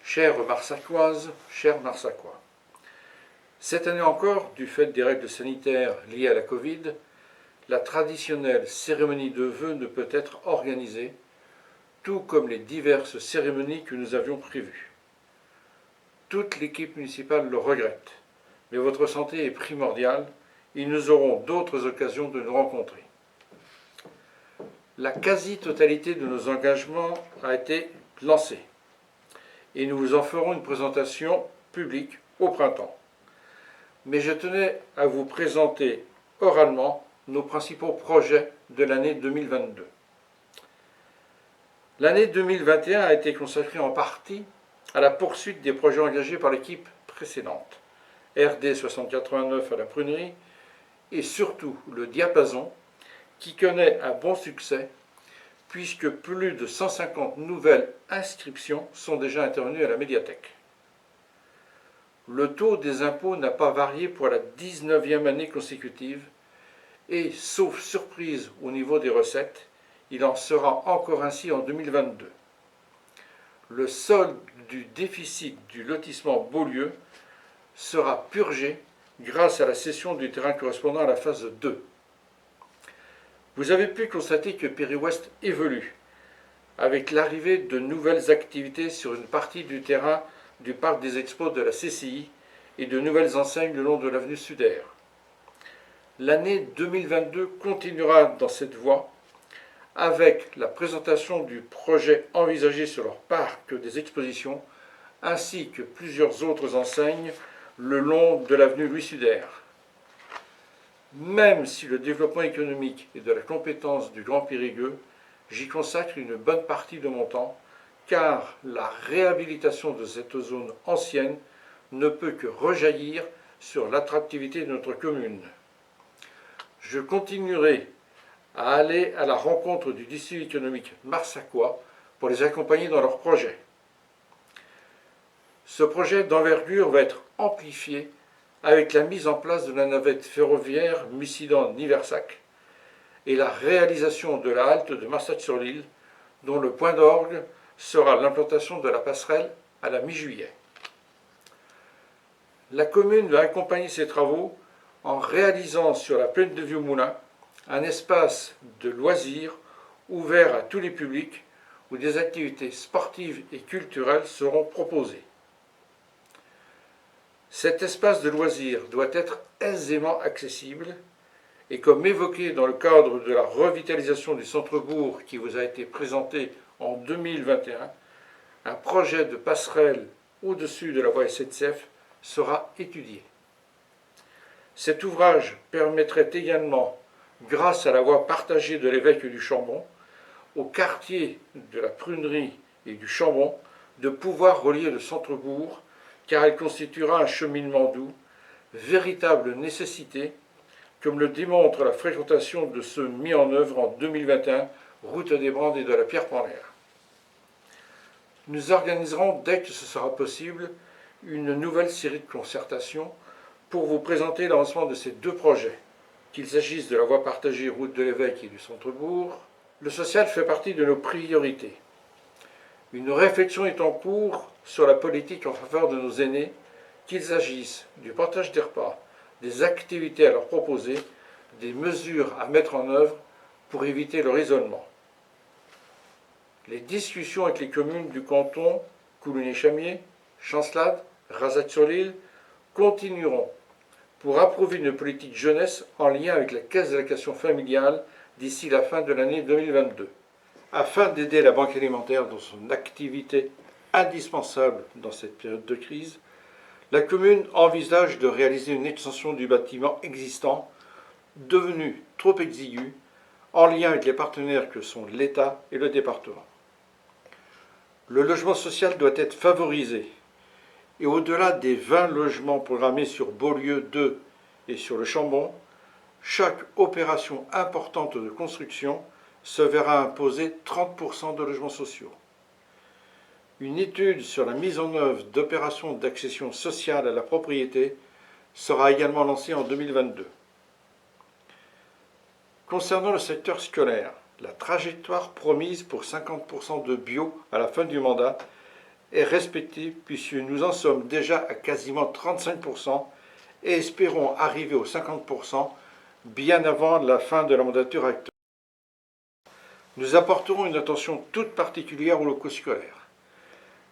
Chères Marsacoises, chers Marsacois, cette année encore, du fait des règles sanitaires liées à la Covid, la traditionnelle cérémonie de vœux ne peut être organisée, tout comme les diverses cérémonies que nous avions prévues. Toute l'équipe municipale le regrette, mais votre santé est primordiale et nous aurons d'autres occasions de nous rencontrer. La quasi-totalité de nos engagements a été lancée et nous vous en ferons une présentation publique au printemps. Mais je tenais à vous présenter oralement nos principaux projets de l'année 2022. L'année 2021 a été consacrée en partie à la poursuite des projets engagés par l'équipe précédente, RD 6089 à la prunerie et surtout le diapason qui connaît un bon succès puisque plus de 150 nouvelles inscriptions sont déjà intervenues à la médiathèque. Le taux des impôts n'a pas varié pour la 19e année consécutive et, sauf surprise au niveau des recettes, il en sera encore ainsi en 2022. Le solde du déficit du lotissement Beaulieu sera purgé grâce à la cession du terrain correspondant à la phase 2. Vous avez pu constater que Péry-Ouest évolue, avec l'arrivée de nouvelles activités sur une partie du terrain du parc des expos de la CCI et de nouvelles enseignes le long de l'avenue Sudaire. L'année 2022 continuera dans cette voie, avec la présentation du projet envisagé sur leur parc des expositions, ainsi que plusieurs autres enseignes le long de l'avenue Louis Sudaire. Même si le développement économique est de la compétence du Grand Périgueux, j'y consacre une bonne partie de mon temps, car la réhabilitation de cette zone ancienne ne peut que rejaillir sur l'attractivité de notre commune. Je continuerai à aller à la rencontre du district économique marsacois pour les accompagner dans leurs projets. Ce projet d'envergure va être amplifié avec la mise en place de la navette ferroviaire Mussidan-Niversac et la réalisation de la halte de Marsac-sur-l'Île, dont le point d'orgue sera l'implantation de la passerelle à la mi-juillet. La commune va accompagner ces travaux en réalisant sur la plaine de Vieux-Moulin un espace de loisirs ouvert à tous les publics où des activités sportives et culturelles seront proposées. Cet espace de loisirs doit être aisément accessible et comme évoqué dans le cadre de la revitalisation du centre-bourg qui vous a été présenté en 2021, un projet de passerelle au-dessus de la voie SNCF sera étudié. Cet ouvrage permettrait également, grâce à la voie partagée de l'évêque du Chambon, au quartier de la Prunerie et du Chambon, de pouvoir relier le centre-bourg, car elle constituera un cheminement doux, véritable nécessité, comme le démontre la fréquentation de ceux mis en œuvre en 2021, route des Brandes et de la Pierre-Penlaire. Nous organiserons, dès que ce sera possible, une nouvelle série de concertations pour vous présenter l'avancement de ces deux projets. Qu'il s'agisse de la voie partagée route de l'évêque et du centre-bourg, le social fait partie de nos priorités. Une réflexion est en cours sur la politique en faveur de nos aînés, qu'il s'agisse du partage des repas, des activités à leur proposer, des mesures à mettre en œuvre pour éviter leur isolement. Les discussions avec les communes du canton, Coulonges-Chamiers, Chancelade, Razac-sur-l'Île, continueront pour approuver une politique jeunesse en lien avec la caisse d'allocation familiale d'ici la fin de l'année 2022. Afin d'aider la banque alimentaire dans son activité indispensable dans cette période de crise, la commune envisage de réaliser une extension du bâtiment existant, devenu trop exigu, en lien avec les partenaires que sont l'État et le département. Le logement social doit être favorisé, et au-delà des 20 logements programmés sur Beaulieu 2 et sur le Chambon, chaque opération importante de construction se verra imposer 30% de logements sociaux. Une étude sur la mise en œuvre d'opérations d'accession sociale à la propriété sera également lancée en 2022. Concernant le secteur scolaire, la trajectoire promise pour 50% de bio à la fin du mandat est respectée puisque nous en sommes déjà à quasiment 35% et espérons arriver aux 50% bien avant la fin de la mandature actuelle. Nous apporterons une attention toute particulière aux locaux scolaires.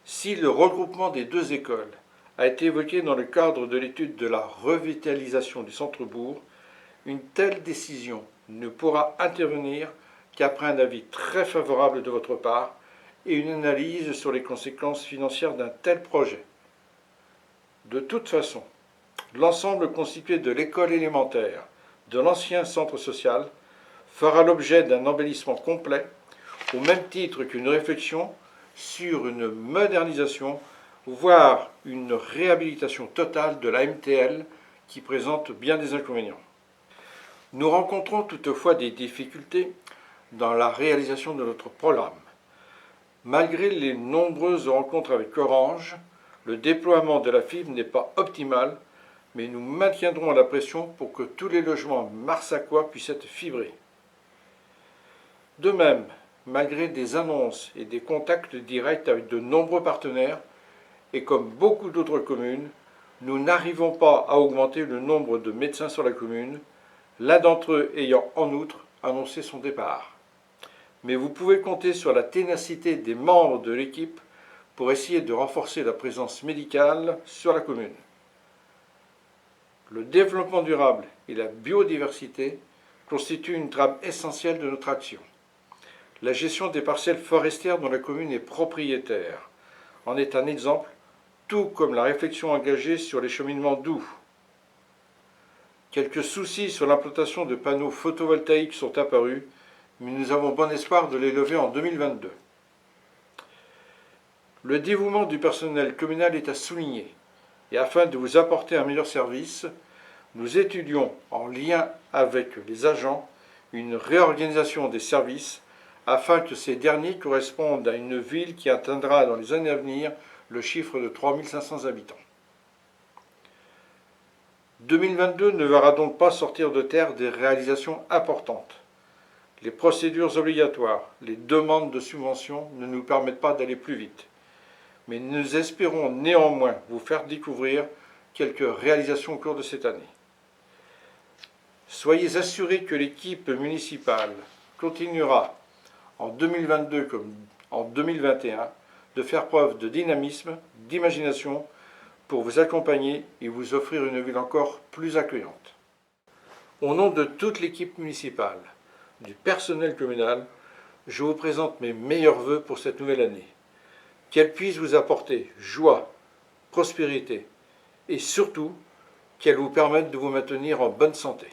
Si le regroupement des deux écoles a été évoqué dans le cadre de l'étude de la revitalisation du centre-bourg, une telle décision ne pourra intervenir qu'après un avis très favorable de votre part et une analyse sur les conséquences financières d'un tel projet. De toute façon, l'ensemble constitué de l'école élémentaire, de l'ancien centre social, fera l'objet d'un embellissement complet, au même titre qu'une réflexion sur une modernisation, voire une réhabilitation totale de la MTL qui présente bien des inconvénients. Nous rencontrons toutefois des difficultés dans la réalisation de notre programme. Malgré les nombreuses rencontres avec Orange, le déploiement de la fibre n'est pas optimal, mais nous maintiendrons la pression pour que tous les logements marsaquois puissent être fibrés. De même, malgré des annonces et des contacts directs avec de nombreux partenaires, et comme beaucoup d'autres communes, nous n'arrivons pas à augmenter le nombre de médecins sur la commune, l'un d'entre eux ayant en outre annoncé son départ. Mais vous pouvez compter sur la ténacité des membres de l'équipe pour essayer de renforcer la présence médicale sur la commune. Le développement durable et la biodiversité constituent une trame essentielle de notre action. La gestion des parcelles forestières dont la commune est propriétaire en est un exemple, tout comme la réflexion engagée sur les cheminements doux. Quelques soucis sur l'implantation de panneaux photovoltaïques sont apparus, mais nous avons bon espoir de les lever en 2022. Le dévouement du personnel communal est à souligner, et afin de vous apporter un meilleur service, nous étudions, en lien avec les agents, une réorganisation des services afin que ces derniers correspondent à une ville qui atteindra dans les années à venir le chiffre de 3500 habitants. 2022 ne verra donc pas sortir de terre des réalisations importantes. Les procédures obligatoires, les demandes de subventions ne nous permettent pas d'aller plus vite. Mais nous espérons néanmoins vous faire découvrir quelques réalisations au cours de cette année. Soyez assurés que l'équipe municipale continuera en 2022 comme en 2021 de faire preuve de dynamisme, d'imagination pour vous accompagner et vous offrir une ville encore plus accueillante. Au nom de toute l'équipe municipale, du personnel communal, je vous présente mes meilleurs vœux pour cette nouvelle année. Qu'elle puisse vous apporter joie, prospérité et surtout qu'elle vous permette de vous maintenir en bonne santé.